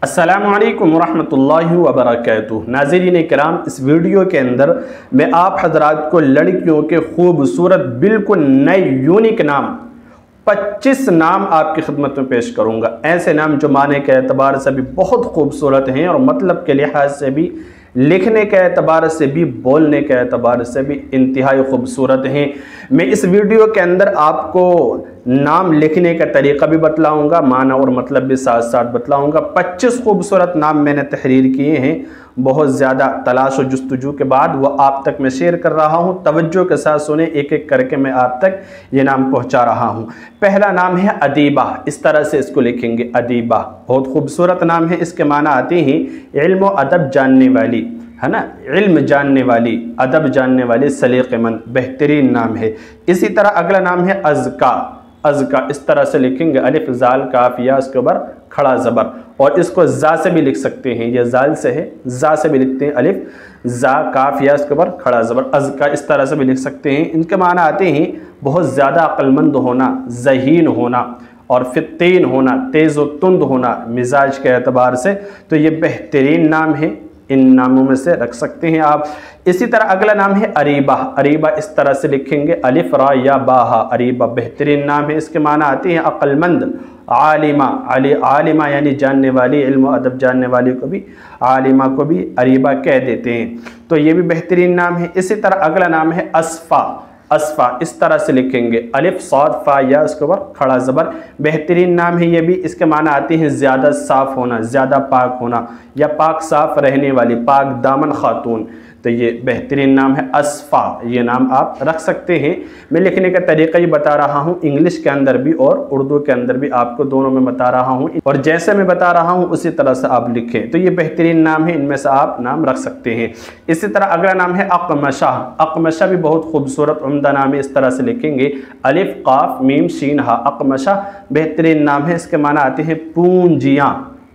السلام علیکم ورحمۃ اللہ وبرکاتہ۔ ناظرین کرام، اس ویڈیو کے اندر میں آپ حضرات کو لڑکیوں کے خوبصورت بالکل نئے یونیک نام 25 نام آپ کی خدمت میں پیش کروں گا۔ ایسے نام جو معنی کے اعتبار سے بھی بہت خوبصورت ہیں اور مطلب کے لحاظ سے بھی، لکھنے کے اعتبار سے بھی، بولنے کے اعتبار سے بھی انتہائی خوبصورت ہیں۔ میں اس ویڈیو کے اندر آپ کو نام لکھنے کا طریقہ بھی بتلاؤں گا، معنی اور مطلب بھی ساتھ ساتھ بتلاؤں گا۔ 25 خوبصورت نام میں نے تحریر کیے ہیں، بہت زیادہ تلاش و جستجو کے بعد وہ آپ تک میں شیئر کر رہا ہوں۔ توجہ کے ساتھ سنیں، ایک ایک کر کے میں آپ تک یہ نام پہنچا رہا ہوں۔ پہلا نام ہے ادیبہ، اس طرح سے اس کو لکھیں گے، ادیبہ۔ بہت خوبصورت نام ہے، اس کے معنی آتے ہیں علم و ادب جاننے والی، ہے نا، علم جاننے والی، ادب جاننے والی، سلیقہ مند، بہترین نام ہے۔ اسی طرح اگلا نام ہے ازکا، ازکا اس طرح سے لکھیں گے، الف زال کاف یا، اس کے اوپر کھڑا زبر، اور اس کو زا سے بھی لکھ سکتے ہیں، یہ زال سے ہے، زا سے بھی لکھتے ہیں، الف زا کاف یا، اس کے اوپر کھڑا زبر، ازکا اس طرح سے بھی لکھ سکتے ہیں۔ ان کے معنی آتے ہیں بہت زیادہ عقل مند ہونا، ذہین ہونا، اور فتین ہونا، تیز و تند ہونا مزاج کے اعتبار سے۔ تو یہ بہترین نام ہے، ان ناموں میں سے رکھ سکتے ہیں آپ۔ اسی طرح اگلا نام ہے اریبہ، اریبہ اس طرح سے لکھیں گے، الف را یا باہا، اریبہ بہترین نام ہے۔ اس کے معنی آتے ہیں عقل مند، عالمہ، عالمہ یعنی جاننے والی، علم و ادب جاننے والی کو بھی، عالمہ کو بھی اریبہ کہہ دیتے ہیں۔ تو یہ بھی بہترین نام ہے۔ اسی طرح اگلا نام ہے اصفا، اصفا اس طرح سے لکھیں گے، الف صاد فا یا، اس کے اوپر کھڑا زبر، بہترین نام ہے یہ بھی۔ اس کے معنی آتے ہیں زیادہ صاف ہونا، زیادہ پاک ہونا، یا پاک صاف رہنے والی، پاک دامن خاتون۔ تو یہ بہترین نام ہے اصفا، یہ نام آپ رکھ سکتے ہیں۔ میں لکھنے کا طریقہ ہی بتا رہا ہوں، انگلش کے اندر بھی اور اردو کے اندر بھی آپ کو دونوں میں بتا رہا ہوں، اور جیسے میں بتا رہا ہوں اسی طرح سے آپ لکھیں۔ تو یہ بہترین نام ہے، ان میں سے آپ نام رکھ سکتے ہیں۔ اسی طرح اگلا نام ہے اقمشہ، اقمشہ بھی بہت خوبصورت عمدہ نام ہے، اس طرح سے لکھیں گے، الف قاف میم شین ہا، اقمشہ بہترین نام ہے۔ اس کے معنی آتے ہیں پونجیاں،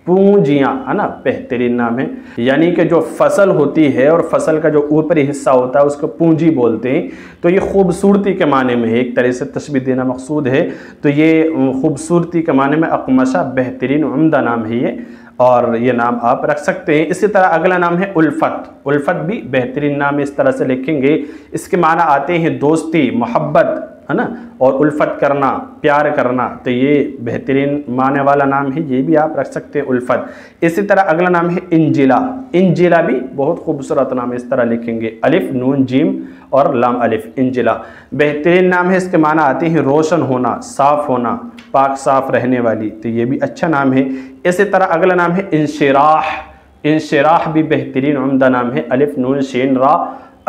پونجیاں، ہے نا، بہترین نام ہے۔ یعنی کہ جو فصل ہوتی ہے اور فصل کا جو اوپری حصہ ہوتا ہے اس کو پونجی بولتے ہیں۔ تو یہ خوبصورتی کے معنی میں ہے، ایک طرح سے تشبیہ دینا مقصود ہے۔ تو یہ خوبصورتی کے معنی میں اقمشہ بہترین عمدہ نام ہے یہ، اور یہ نام آپ رکھ سکتے ہیں۔ اسی طرح اگلا نام ہے الفت، الفت بھی بہترین نام ہے، اس طرح سے لکھیں گے۔ اس کے معنی آتے ہیں دوستی، محبت، ہے نا، اور الفت کرنا، پیار کرنا۔ تو یہ بہترین معنی والا نام ہے، یہ بھی آپ رکھ سکتے ہیں، الفت۔ اسی طرح اگلا نام ہے انجلا، انجلا بھی بہت خوبصورت نام ہے، اس طرح لکھیں گے، الف نون جیم اور لام الف، انجلا بہترین نام ہے۔ اس کے معنی آتے ہیں روشن ہونا، صاف ہونا، پاک صاف رہنے والی۔ تو یہ بھی اچھا نام ہے۔ اسی طرح اگلا نام ہے انشراح، انشراح بھی بہترین عمدہ نام ہے، الف نون شین را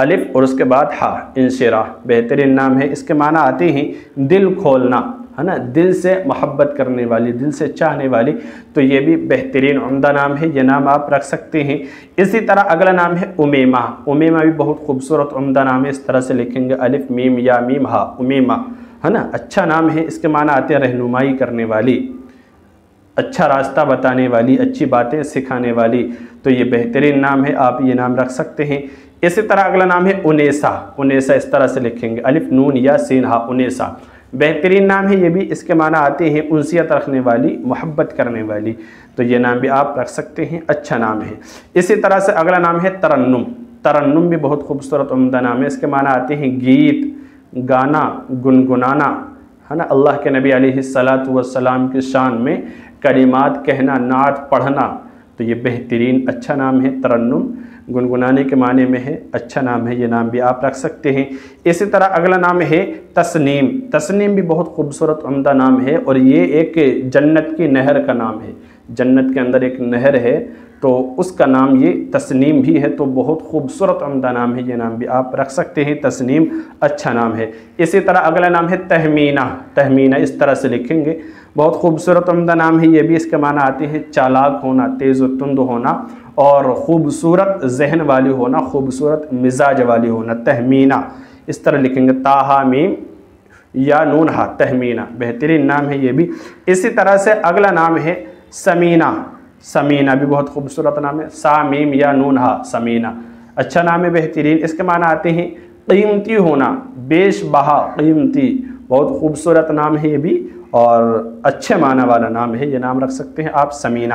الف اور اس کے بعد ہا، انشراح بہترین نام ہے۔ اس کے معنی آتے ہیں دل کھولنا، ہے نا، دل سے محبت کرنے والی، دل سے چاہنے والی۔ تو یہ بھی بہترین عمدہ نام ہے، یہ نام آپ رکھ سکتے ہیں۔ اسی طرح اگلا نام ہے امیمہ، امیمہ بھی بہت خوبصورت عمدہ نام ہے، اس طرح سے لکھیں گے، الف میم یا میم ہا، امیمہ، ہے نا، اچھا نام ہے۔ اس کے معنی آتے ہیں رہنمائی کرنے والی، اچھا راستہ بتانے والی، اچھی باتیں سکھانے والی۔ تو یہ بہترین نام ہے، آپ یہ نام رکھ سکتے ہیں۔ اسی طرح اگلا نام ہے انیسہ، انیسہ اس طرح سے لکھیں گے، الف نون یا سین ہا، انیسہ بہترین نام ہے یہ بھی۔ اس کے معنی آتے ہیں انسیت رکھنے والی، محبت کرنے والی۔ تو یہ نام بھی آپ رکھ سکتے ہیں، اچھا نام ہے۔ اسی طرح سے اگلا نام ہے ترنم، ترنم بھی بہت خوبصورت عمدہ نام ہے۔ اس کے معنی آتے ہیں گیت، گانا، گنگنانا، ہے نا، اللہ کے نبی علیہ السلام کی شان میں کلمات کہنا، نعت پڑھنا۔ تو یہ بہترین اچھا نام ہے، ترنم گنگنانے کے معنی میں ہے، اچھا نام ہے، یہ نام بھی آپ رکھ سکتے ہیں۔ اسی طرح اگلا نام ہے تسنیم، تسنیم بھی بہت خوبصورت عمدہ نام ہے، اور یہ ایک جنت کی نہر کا نام ہے، جنت کے اندر ایک نہر ہے، تو اس کا نام یہ تسنیم بھی ہے۔ تو بہت خوبصورت عمدہ نام ہے، یہ نام بھی آپ رکھ سکتے ہیں، تسنیم اچھا نام ہے۔ اسی طرح اگلا نام ہے تہمینہ، تہمینہ اس طرح سے لکھیں گے، بہت خوبصورت عمدہ نام ہے یہ بھی۔ اس کے معنی آتے ہیں چالاک ہونا، تیز و تند ہونا، اور خوبصورت ذہن والی ہونا، خوبصورت مزاج والی ہونا، تہمینہ اس طرح لکھیں گے، تاہا میم یا نون ہا، تہمینہ بہترین نام ہے یہ بھی۔ اسی طرح سے اگلا نام ہے سمینہ، سمینہ بھی بہت خوبصورت نام ہے، سا میم یا نون ہا، سمینہ اچھا نام ہے، بہترین۔ اس کے معنی آتے ہیں قیمتی ہونا، بیش بہا، قیمتی، بہت خوبصورت نام ہے یہ بھی، اور اچھے معنی والا نام ہے، یہ نام رکھ سکتے ہیں آپ، سمینہ۔